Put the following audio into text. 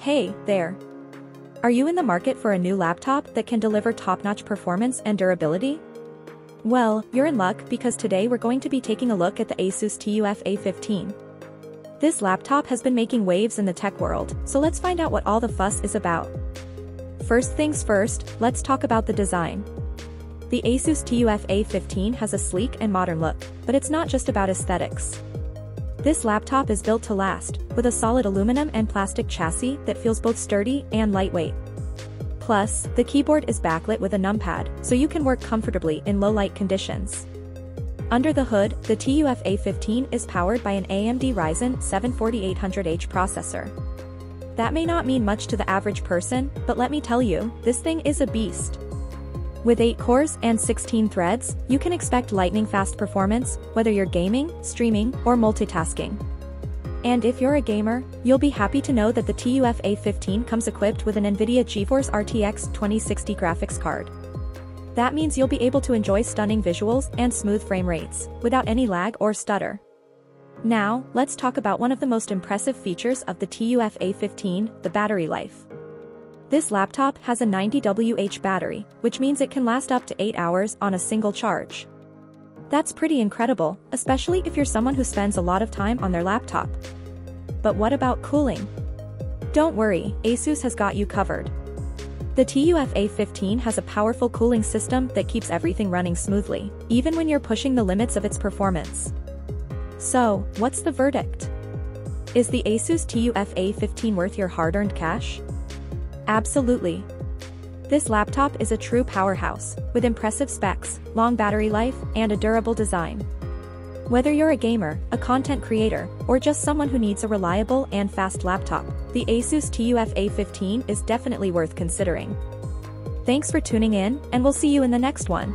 Hey, there. Are you in the market for a new laptop that can deliver top-notch performance and durability? Well, you're in luck because today we're going to be taking a look at the ASUS TUF A15. This laptop has been making waves in the tech world, so let's find out what all the fuss is about. First things first, let's talk about the design. The ASUS TUF A15 has a sleek and modern look, but it's not just about aesthetics. This laptop is built to last, with a solid aluminum and plastic chassis that feels both sturdy and lightweight. Plus, the keyboard is backlit with a numpad, so you can work comfortably in low-light conditions. Under the hood, the TUF A15 is powered by an AMD Ryzen 7 4800H processor. That may not mean much to the average person, but let me tell you, this thing is a beast. With 8 cores and 16 threads, you can expect lightning-fast performance, whether you're gaming, streaming, or multitasking. And if you're a gamer, you'll be happy to know that the TUF A15 comes equipped with an NVIDIA GeForce RTX 2060 graphics card. That means you'll be able to enjoy stunning visuals and smooth frame rates, without any lag or stutter. Now, let's talk about one of the most impressive features of the TUF A15, the battery life. This laptop has a 90 Wh battery, which means it can last up to 8 hours on a single charge. That's pretty incredible, especially if you're someone who spends a lot of time on their laptop. But what about cooling? Don't worry, ASUS has got you covered. The TUF A15 has a powerful cooling system that keeps everything running smoothly, even when you're pushing the limits of its performance. So, what's the verdict? Is the ASUS TUF A15 worth your hard-earned cash? Absolutely. This laptop is a true powerhouse, with impressive specs, long battery life, and a durable design. Whether you're a gamer, a content creator, or just someone who needs a reliable and fast laptop, the ASUS TUF A15 is definitely worth considering. Thanks for tuning in, and we'll see you in the next one.